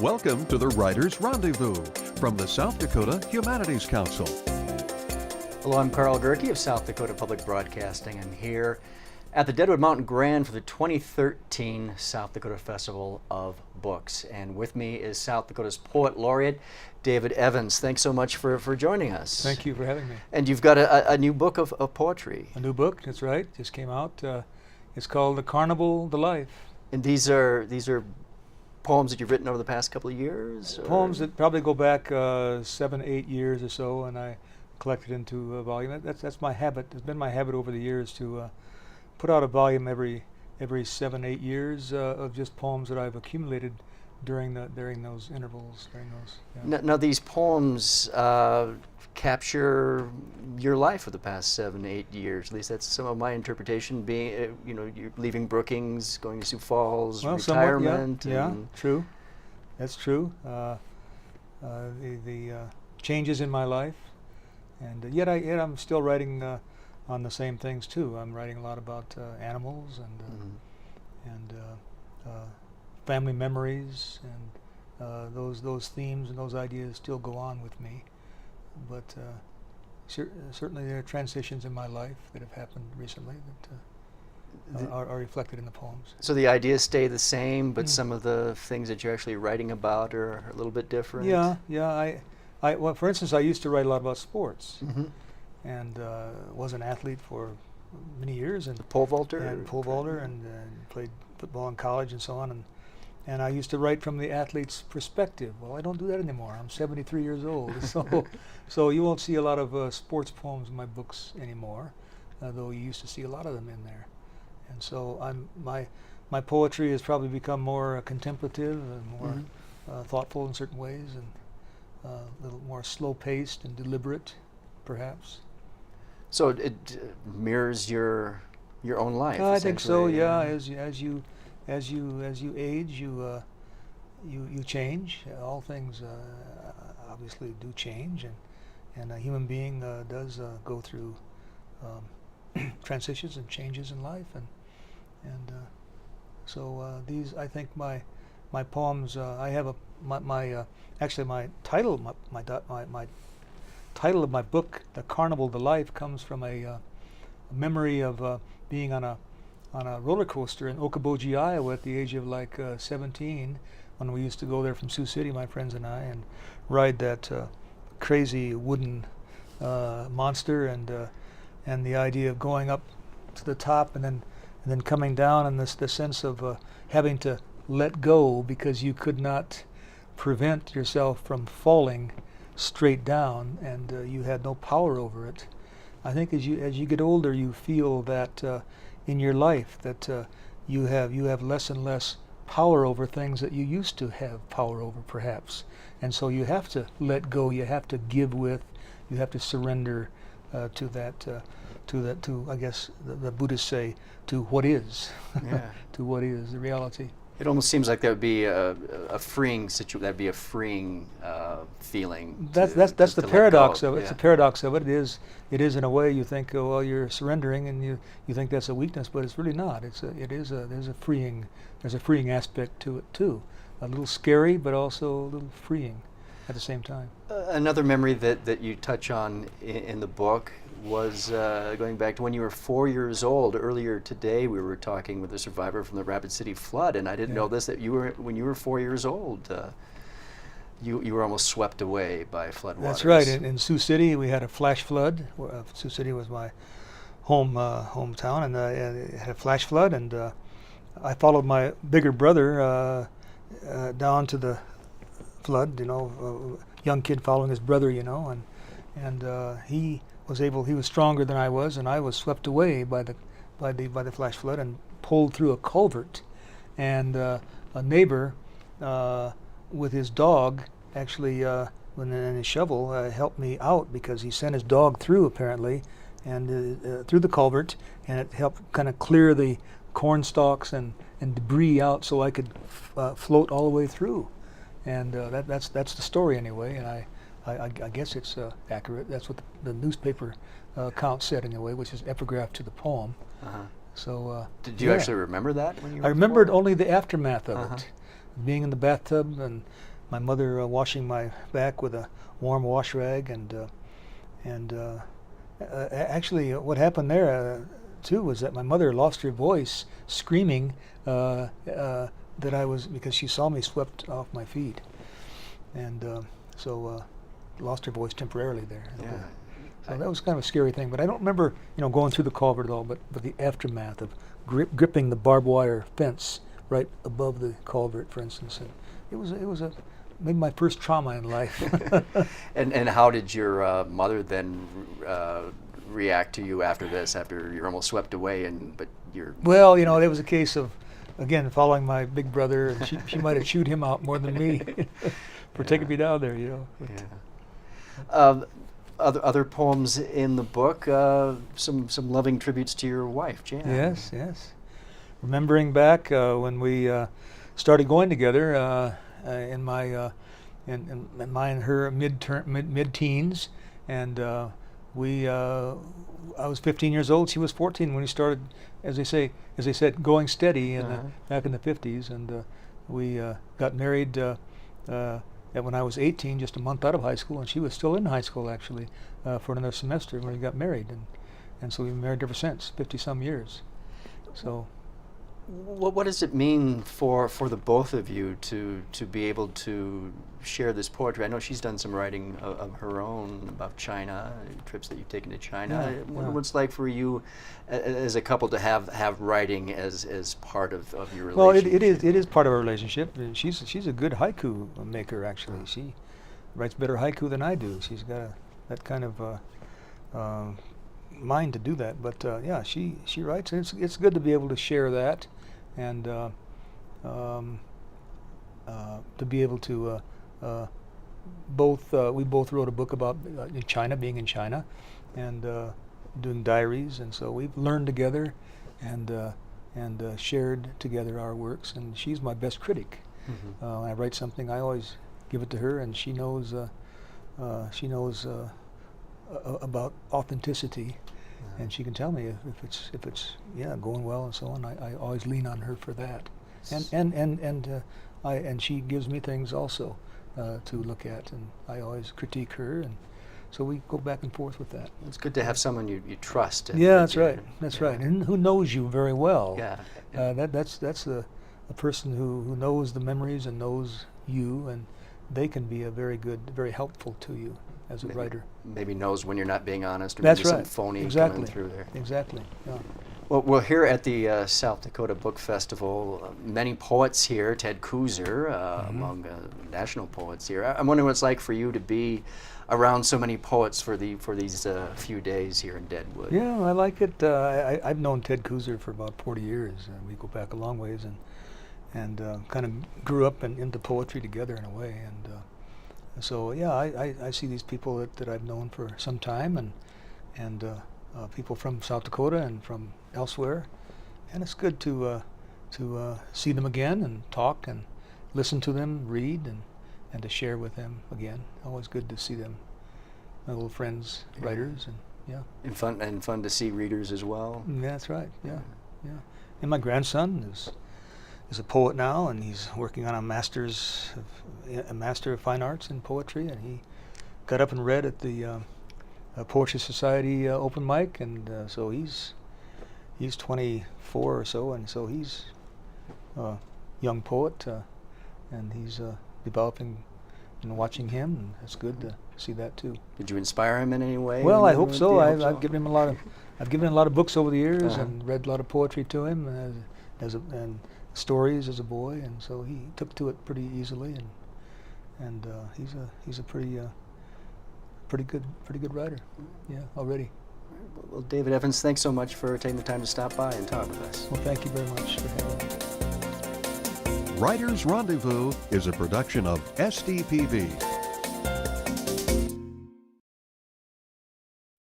Welcome to the Writers' Rendezvous from the South Dakota Humanities Council. Hello, I'm Karl Gehrke of South Dakota Public Broadcasting. I'm here at the Deadwood Mountain Grand for the 2013 South Dakota Festival of Books. And with me is South Dakota's Poet Laureate, David Evans. Thanks so much for joining us. Thank you for having me. And you've got a new book of poetry. A new book, that's right, just came out. It's called The Carnival, the Life. And these are poems that you've written over the past couple of years? Poems that probably go back 7, 8 years or so, and I collected into a volume. That's my habit. It's been my habit over the years to put out a volume every 7, 8 years of just poems that I've accumulated during those intervals. Now these poems capture your life for the past 7, 8 years. At least that's some of my interpretation. Being, you're leaving Brookings, going to Sioux Falls, retirement. Somewhat, yeah, true. That's true. The changes in my life, and yet I'm still writing on the same things too. I'm writing a lot about animals and family memories, and those themes and those ideas still go on with me. But certainly there are transitions in my life that have happened recently that are reflected in the poems. So the ideas stay the same, but some of the things that you're actually writing about are a little bit different? Yeah. Well, for instance, I used to write a lot about sports, and was an athlete for many years. And pole vaulter? And pole vaulter, and played football in college and so on. And I used to write from the athlete's perspective. Well, I don't do that anymore. I'm 73 years old. So you won't see a lot of sports poems in my books anymore, though you used to see a lot of them in there. And so my poetry has probably become more contemplative and more thoughtful in certain ways, and a little more slow-paced and deliberate, perhaps. So it mirrors your own life. I think so. Yeah, as you age, you change. All things obviously do change, and a human being does go through transitions and changes in life, and so these, I think, my poems. I have actually my title of my book, The Carnival, the Life, comes from a memory of being on a roller coaster in Okoboji, Iowa at the age of 17, when we used to go there from Sioux City, my friends and I, and ride that crazy wooden monster, and the idea of going up to the top and then coming down, and the sense of having to let go because you could not prevent yourself from falling straight down, and you had no power over it. I think as you get older, you feel that in your life that you have less and less power over things that you used to have power over, perhaps, and so you have to let go. You have to give with. You have to surrender to I guess the Buddhists say, to what is, to what is the reality. It almost seems like that would be a freeing situation. That'd be a freeing feeling. That's the paradox of it. It's the paradox of it. It is in a way you think, oh, well, you're surrendering, and you think that's a weakness, but it's really not. There's a freeing aspect to it too. A little scary, but also a little freeing at the same time. Another memory that you touch on in the book was going back to when you were 4 years old. Earlier today, we were talking with a survivor from the Rapid City flood, and I didn't know this, that when you were 4 years old, you were almost swept away by floodwaters. That's right. In Sioux City, we had a flash flood. Sioux City was my hometown, and it had a flash flood, and I followed my bigger brother down to the flood. Young kid following his brother, and he was stronger than I was, and I was swept away by the flash flood and pulled through a culvert. And a neighbor with his dog actually, in his shovel, helped me out, because he sent his dog through, apparently, and through the culvert, and it helped kind of clear the corn stalks and debris out, so I could float all the way through. And that's the story anyway, and I guess it's accurate. That's what the newspaper account said anyway, which is epigraph to the poem. So did you actually remember that when you were I remembered only the aftermath of it. being in the bathtub and my mother washing my back with a warm wash rag, and actually what happened there too was that my mother lost her voice screaming that I was, because she saw me swept off my feet, and so lost her voice temporarily there. Yeah. So that was kind of a scary thing, but I don't remember, going through the culvert at all, but the aftermath of gripping the barbed wire fence right above the culvert, for instance. And it was maybe my first trauma in life. And how did your mother then react to you after this, after you're almost swept away, but you're... Well, there was a case of, again, following my big brother, and she might have chewed him out more than me for taking me down there, Yeah. Other poems in the book, some loving tributes to your wife, Jan. Yes. Remembering back when we started going together in my and her mid-teens, and I was 15 years old. She was 14 when we started, as they said, going steady back in the 50s, and we got married. When I was 18, just a month out of high school, and she was still in high school actually for another semester when we got married, and so we've been married ever since, 50-some years. So, what does it mean for the both of you to be able to share this poetry? I know she's done some writing of her own about China, trips that you've taken to China. What's it like for you as a couple to have writing as part of your relationship? Well, it is part of our relationship. She's a good haiku maker, actually. She writes better haiku than I do. She's got that kind of mind to do that. But yeah, she writes, and it's good to be able to share that, and to be able to we both wrote a book about China, being in China, and doing diaries, and so we've learned together and shared together our works. And she's my best critic. When I write something, I always give it to her, and she knows about authenticity, and she can tell me if it's going well and so on. I always lean on her for that, and she gives me things also to look at, and I always critique her, and so we go back and forth with that. It's good to have someone you trust. Yeah, that's right. That's right, and who knows you very well. Yeah. That's a person who knows the memories and knows you, and they can be very helpful to you as a writer. Maybe knows when you're not being honest, or That's maybe right. some phony Exactly. coming through there. Exactly. Yeah. Well, here at the South Dakota Book Festival, many poets here. Ted Kuzer, among national poets here. I'm wondering what it's like for you to be around so many poets for these few days here in Deadwood. Yeah, I like it. I've known Ted Kuzer for about 40 years. We go back a long ways, and kind of grew up into poetry together in a way. And so yeah, I see these people that I've known for some time, and people from South Dakota and from elsewhere, and it's good to see them again and talk and listen to them read and to share with them again. Always good to see them, my little friends, writers, and yeah. And fun to see readers as well. Yeah, that's right. Yeah. And my grandson is a poet now, and he's working on a Master of Fine Arts in Poetry, and he got up and read at the Poetry Society open mic, and so he's 24 or so, and so he's a young poet, and he's developing, and watching him, and it's good to see that too. Did you inspire him in any way? Well, I hope so. I've given him a lot of books over the years, and read a lot of poetry to him, and stories as a boy, and so he took to it pretty easily, and he's a pretty good writer. Yeah, already. Well, David Evans, thanks so much for taking the time to stop by and talk with us. Well, thank you very much for having me. Writers Rendezvous is a production of SDPB.